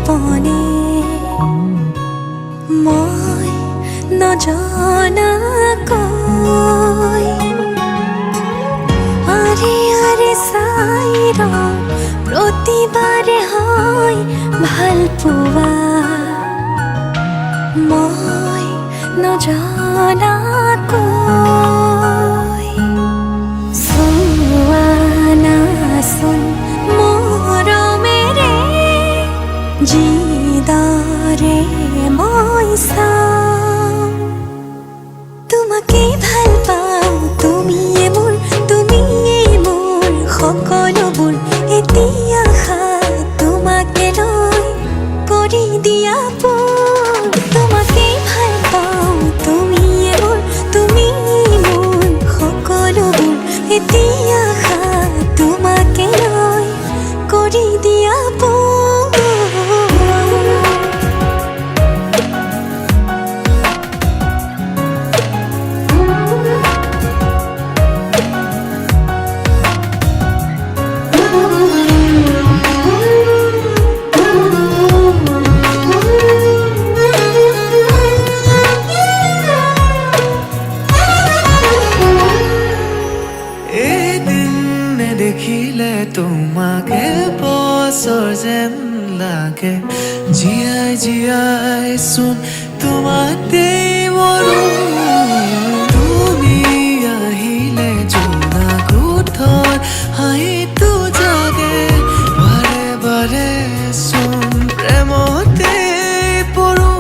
গোপনে মই নজনাকৈ আৰে আৰে চাই ৰওঁ প্ৰতিবাৰে হয় ভাল পোৱা মই নজনাকৈ চোৱা নাচোন মৰমেৰে যিদৰে মই চাওঁ তোমাকেই ভাল পাওঁ তুমিয়ে মোৰ সকলোবোৰ এতিয়া তোমাকে লৈ কৰি দিয়া তোমাকেই ভাল পাওঁ তুমিয়ে মোৰ সকলোবোৰ এতিয়া তোমাকে লৈ কৰি দিয়া দেখিলে তোমাকে বছৰ যেন লাগে জীয়াই জীয়াই চোন তোমাতেই মৰো তুমি আহিলে জোনা কোঠৰ হাঁহিটো জাগে বাৰে বাৰে চোন প্ৰেমতে পৰো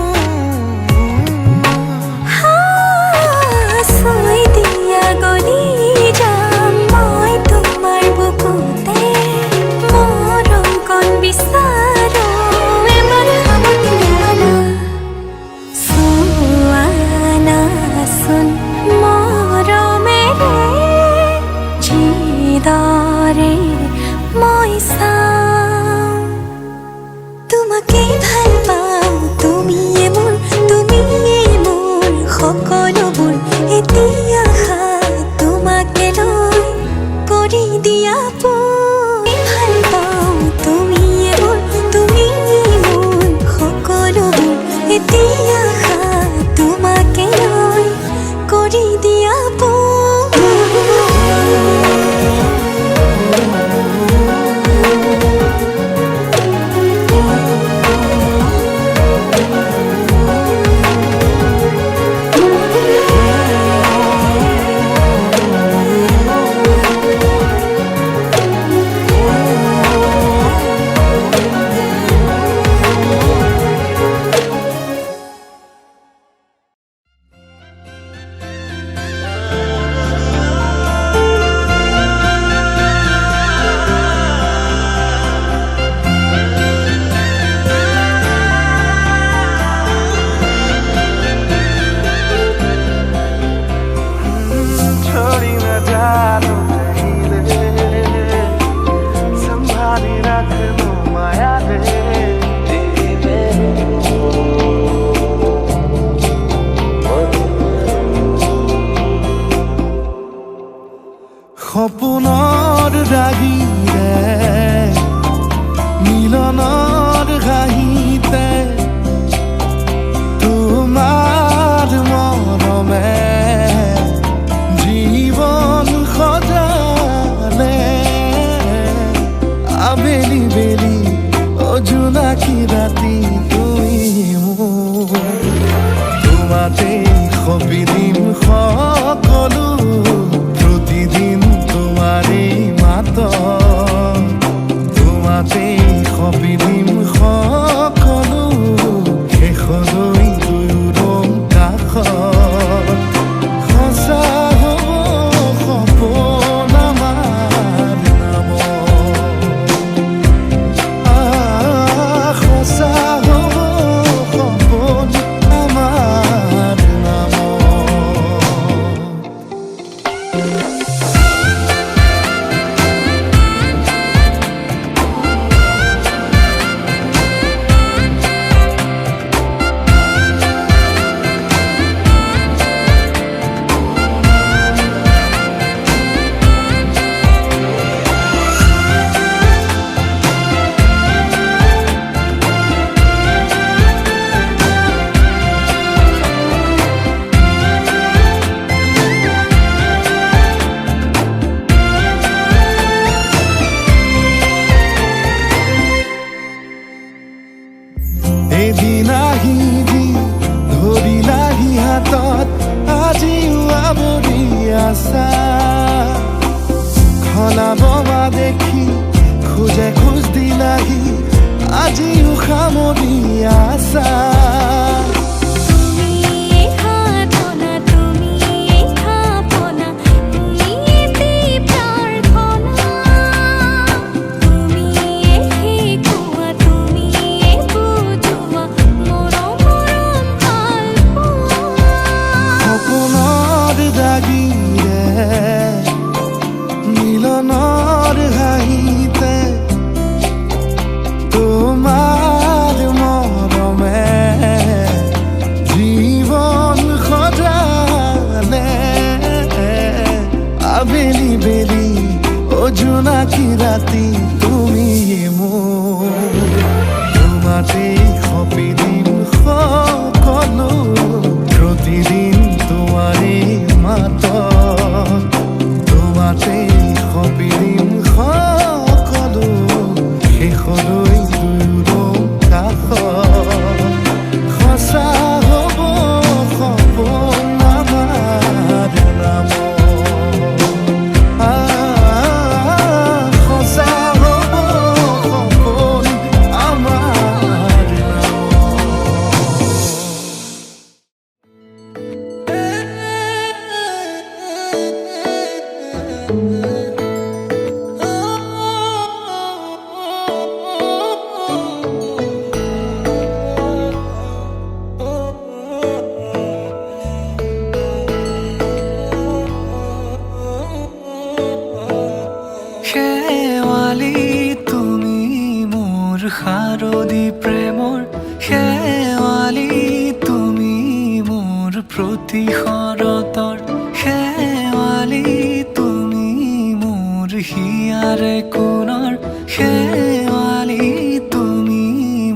মই চাওঁ তোমাকেই ভাল পাওঁ তুমিয়ে মোৰ সকলোবোৰ এতিয়া তোমাকে লৈ কৰি দিয়া ভাল পাওঁ তুমিয়ে মোৰ সকলোবোৰ এতিয়া তোমাকে লৈ কৰি দিয়া সপোনৰ ৰাগিৰে মিলনৰ ঘাঁহিতে তোমাৰ মৰমে জীৱন সজালে আবেলি বেলি জোনাকী ৰাতি তুমি মোৰ তোমাতেই সবিদিন সকলো প্ৰতিদিন তোমাৰেই মাত তোমাতেই সবিদিন সকলো শেষলৈ দুয়োৰং কাষত সঁচা হ'ব সপোন আমাৰ নামত সঁচা হ'ব মিহলাব দেখি খোজে খোজ দিলাহি আজিও সামৰি আছা মিলনৰ হাঁহিতে তোমাৰ মৰমে জীৱন সজালে আবেলি বেলি জোনাকী ৰাতি তুমি মোৰ তোমাতে সপি দিম সকলো প্ৰতিদিন তোমাৰে মাতত তোমাতে সপি দিম সকলো শেষলৈ দুয়ো কাষত সঁচা হ'ব সপোন আমাৰ নামত সঁচা হ'ব সপোন আমাৰ শেৱালি তুমি মোৰ শাৰদী প্ৰেমৰ শেৱালি তুমি মোৰ প্ৰতি শৰতৰ শেৱালি তুমি মোৰ হিয়াৰে কোণৰ শেৱালি তুমি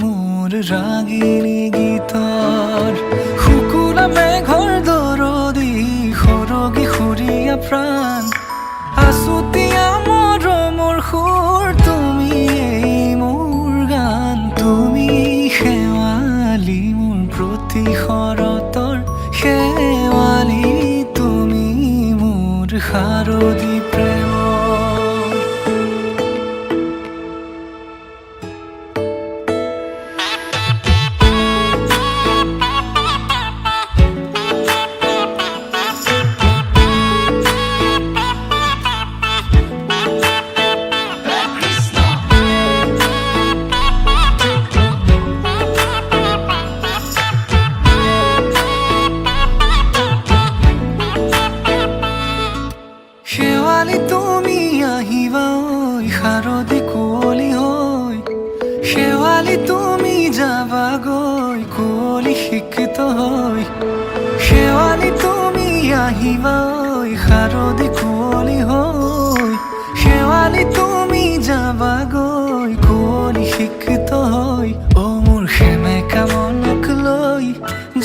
মোৰ ৰাগিনী গীতৰ শুকুলা মেঘৰ দৰদি সৰগী সুৰীয়া প্ৰাণ আছুতীয়া মৰমৰ সুৰ তুমি মোৰ গান তুমি শেৱালি মোৰ প্ৰতি শৰতৰ শেৱালি তুমি মোৰ শাৰদী প্ৰেমৰ শেৱালি তুমি আহিবা ঐ শাৰদী কুঁৱলী হৈ শেৱালি তুমি যাবাগৈ কুঁৱলী শিক্ষিত হৈ শেৱালি তুমি আহিবা ঐ শাৰদী কুঁৱলী হৈ শেৱালি তুমি যাবাগৈ কুঁৱলী শিক্ষিত হৈ অ মোৰ সেমেকা মনক লৈ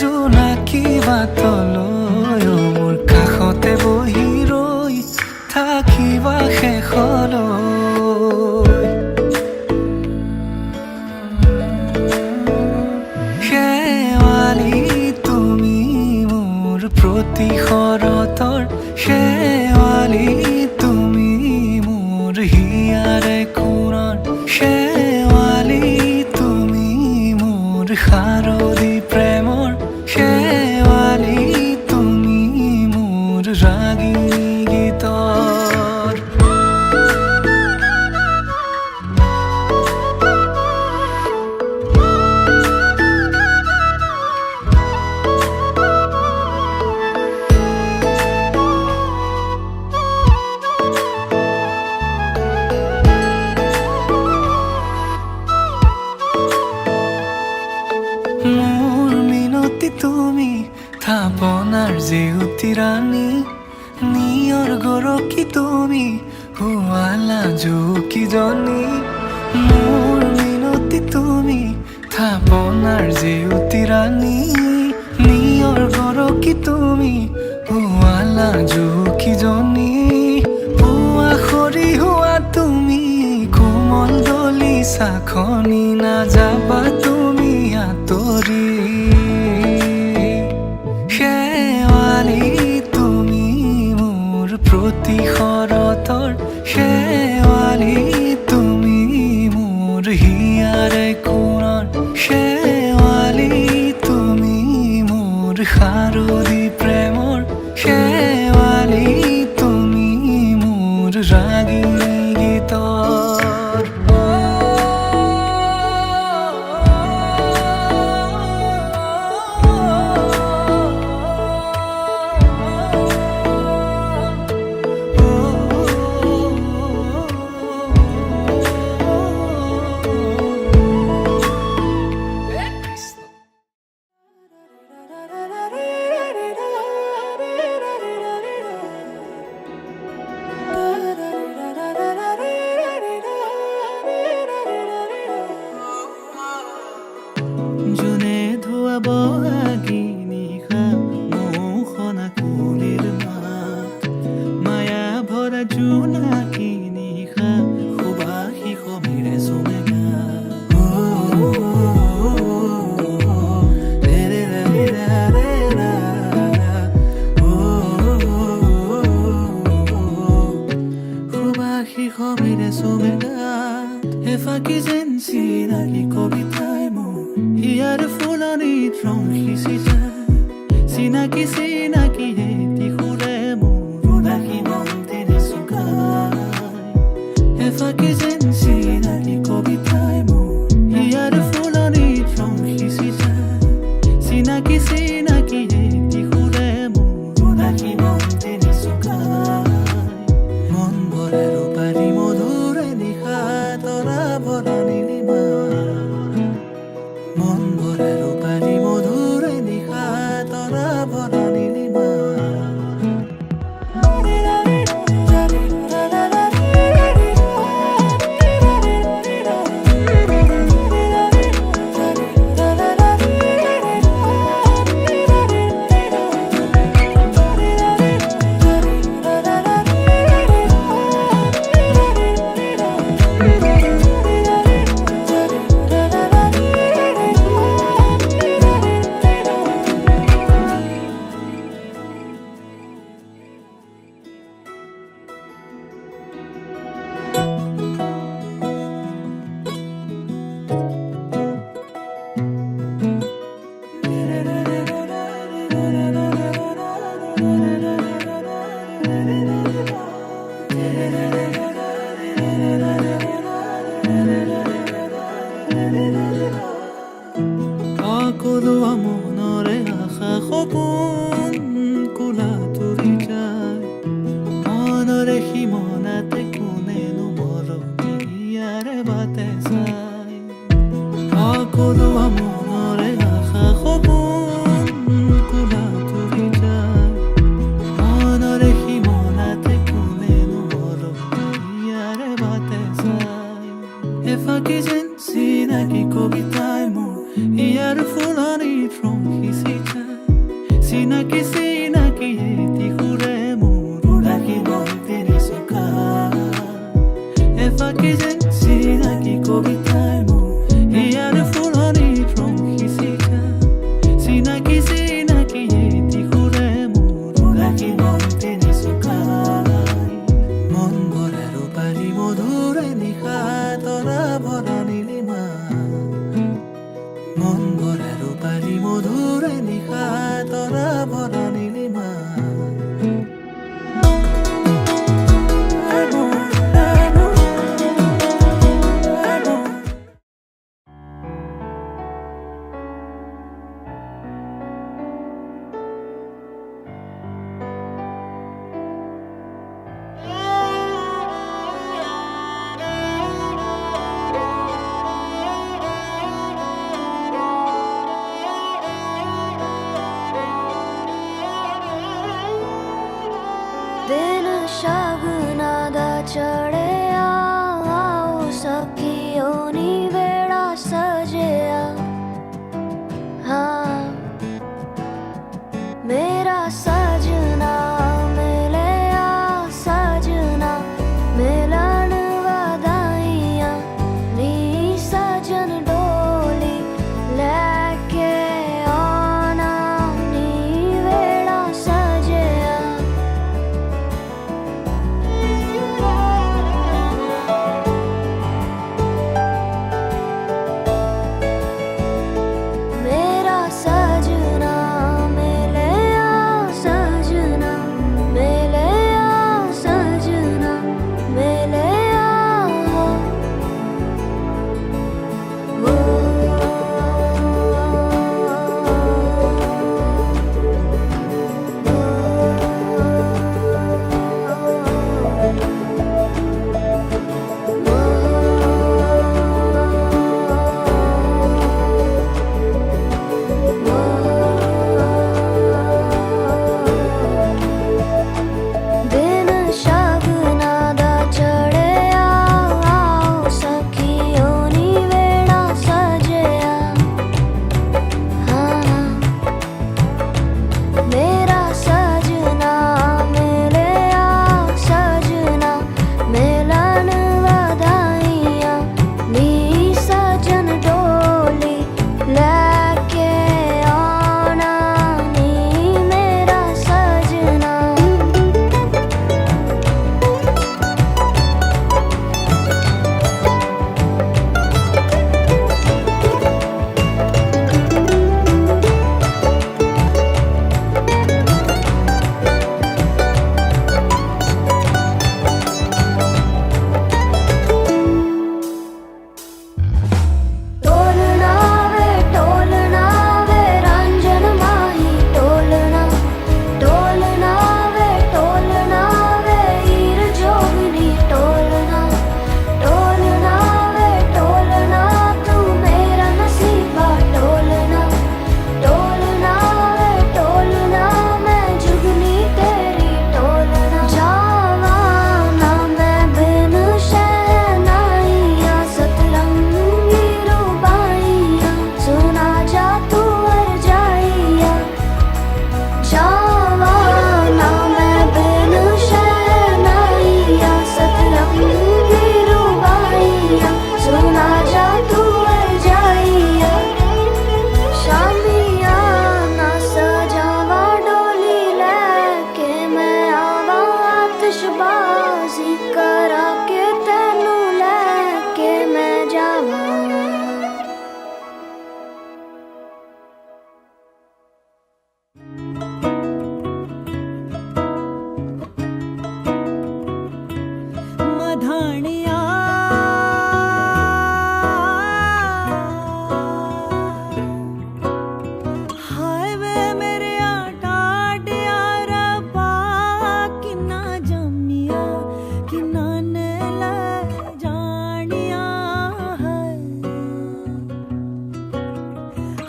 জোনাকী বাটলৈ অ মোৰ কাষতে বহি ৰৈ থাকিবা শেষলৈ শেৱালি তুমি মোৰ প্ৰতি শৰতৰ শেৱালি তুমি মোৰ হিয়াৰে কোণৰ শেৱালি তুমি মোৰ শাৰদী প্ৰেমৰ শেৱালি তুমি মোৰ ৰাগিনী গীতৰ মোৰ মিনতি তুমি থাপনাৰ জেউতি ৰাণী নিয়ৰ গৰকী তুমি হুৱালা জুকিজনী মোৰ মিনতি তুমি থাপনাৰ জেউতি ৰাণী নিয়ৰ গৰকী তুমি হুৱালা জুকিজনী পুৱা খৰি হোৱা তুমি কোমল দলি চাখনি নাযাবা তুমি আঁতৰি শেৱালি তুমি মোৰ প্ৰতি শৰতৰ শেৱালি তুমি মোৰ শাৰদী প্ৰেমৰ শেৱালি তুমি মোৰ ৰাগিনী গীতৰ যোনে ধুৱাব আগি নিশা মোহনা কুলিৰ মাত মায়া ভৰা জোনাকী নিশা সুবাসী সমীৰে চুমে সুবাসী সমীৰে চুমে গাত এফাকি যেন চিনাকি কবিতাই মোৰ ইয়াৰ ফুলনিত ৰং সিঁচি যায় চিনাকি চিনাকি এটি সুৰে মোৰ উদাসী মন তেনে চুকাই এফাকি যেন চিনাকি কবিতাই মোৰ ইয়াৰ ফুলনিত ৰং সিঁচি যায় চিনাকি চিনাকি এটি সুৰে মোৰ উদাসী মন তেনে চুকাই মন ভৰে ৰূপালী মধুৰে নিশা তৰা ভৰা নীলিমা মন ভৰে ৰূপালী মধুৰে নিশা তৰা ভৰা নীলিমা সকলোৱা মনৰে আশা সপোন কোলা তুৰি যায় মনৰে সীমনাতে কোনেনো মৰমীয়াৰে বাটে চায় সকলোৱা মনৰে আশা সপোন কোলা তুৰি যায় মনৰে সীমনাতে কোনেনো মৰমীয়াৰে বাটে চায় এফাকি যেন চিনাকি কবিতাই মোৰ ইয়াৰ ফুলনিত ৰং সিঁচি যায় চিনাকি চিনাকি এটি সুৰে মোৰ উদাসী মন তেনে চুকাই এফাকি যেন চিনাকি কবিতাই মোৰ ইয়াৰ ফুলনিত ৰং সিঁচি যায় চিনাকি চিনাকি এটি সুৰে মোৰ উদাসী মন তেনে চুকাই মন ভৰে ৰূপালী মধুৰে নিশা তৰা ভৰা নীলিমা মন ভৰে ৰূপালী মধুৰে নিশা তৰা ভৰা নীলিমা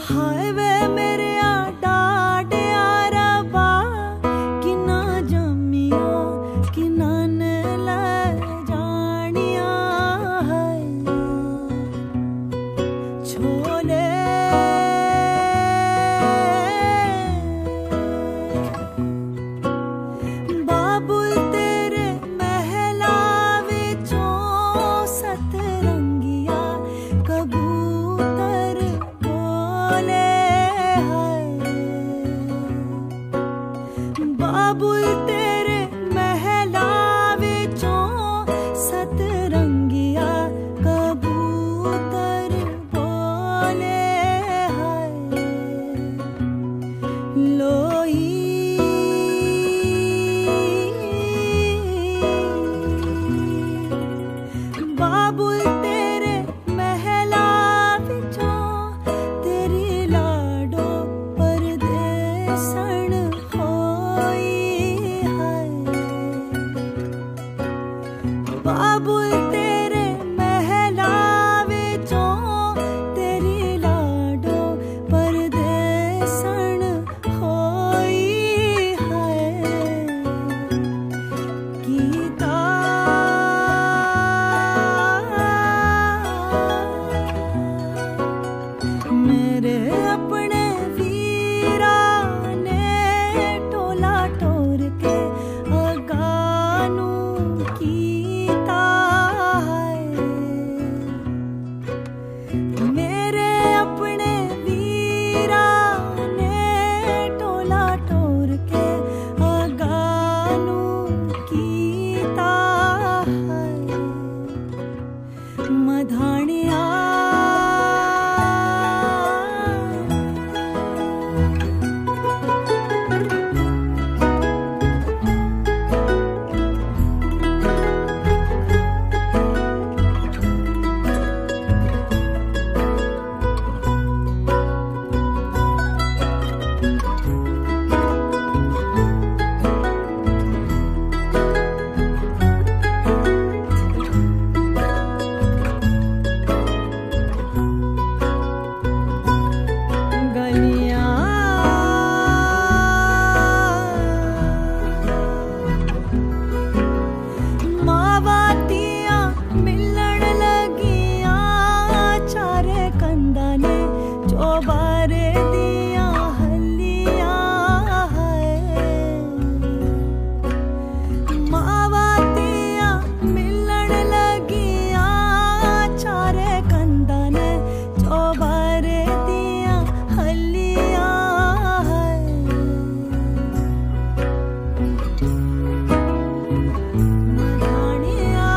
हाय वे मेरे डाडिया रबा किना जमिया किना ने ले जानिया है छोले बाबुल तेरे महला विचों सतरंगिया कबूतर बोले हाय बाबुल तेरे महला विचों सतरंगिया कबूतर बोले हाय लोई बाबुल तेरे महला विचों तेरी लाडो परदेसण होई हाय बाबुल तेरे महला विचों तेरी लाडो परदेसण होई हाय गीता मेरे अपने वीरा ने टोला टोर के अगानू कीता है मेरे अपने वीरा ने टोला टोर के अगानू कीता है मधानिया गलियां मावातियां मिलन लगियां चारे कंदा ने चौबारे दियां हलियां है मावातियां मिलन लगियां चारे कंदा ने चौबारे दियां हलियां है मधानिया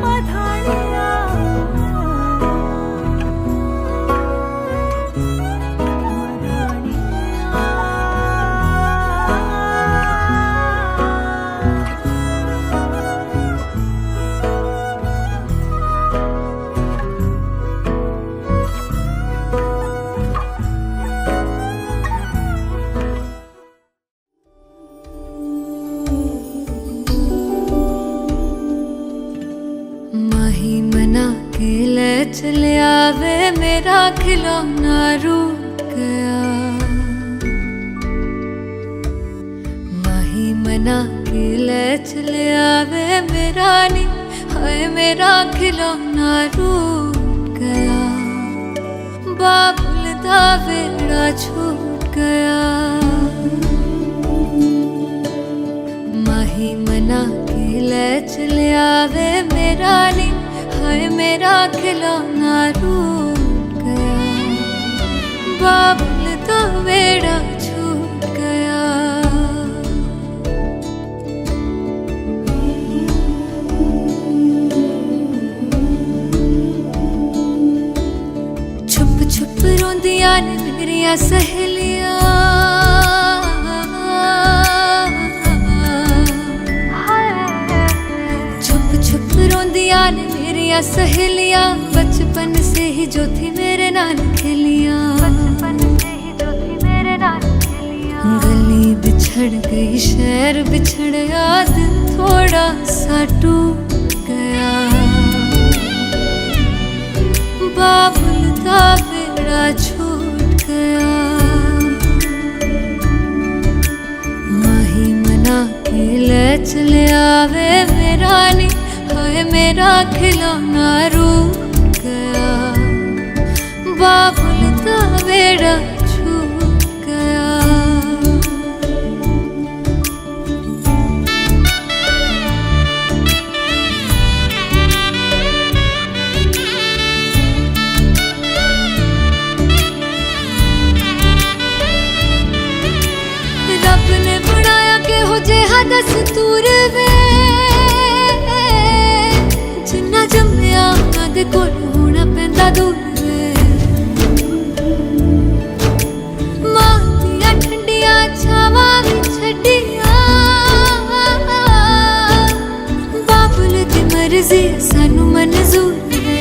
मधानिया माही मना के ले चलिया वे मेरा खिलौना रूठ गया माही मना के ले चलिया वे मेरा नी हाय मेरा खिलौना रूठ गया बाबुल दा वेड़ा छूट गया माही मना के ले चलिया वे मेरा नी हाय मेरा खिलौना रूठ गया बाबुल दा वेड़ा छूट गया छुप छुप रोंदियां ने मेरिया सहेलियां छुप छुप रोंदियां ने मेरिया सहेलियां बचपन से ही जो थी मेरे नाल खेलियां गली बिछा बिछड़ गई शहर बिछड़या दिल थोड़ा सा टूट गया बाबुल का बेड़ा छूट गया माही मना के ले चले आवे मेरा नी हाय मेरा खिलौना रूठ गया बाबुल का बेड़ा छूट गया रब ने बनाया के हो जेहा दस्तूर वे जिन्ना जम्मिया उन्हां दे कोल होना पैंदा दूर वे मां दियां ठंडियां छावां भी छड्डियां बाबुल दी मर्जी सानू मंजूर वे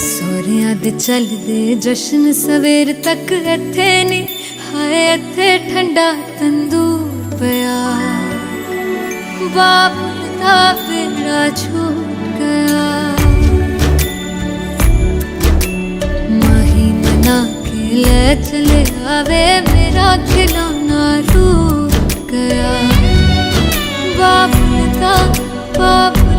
सोहरियां दे चलदे जश्न सवेर तक इत्थे नी हाय इत्थे ठंडा तंदूर पिया बाबुल दा बेड़ा छूट गया माही मना के ले चले आवे मेरा खिलौना रूठ गया बाबुल दा बाबुल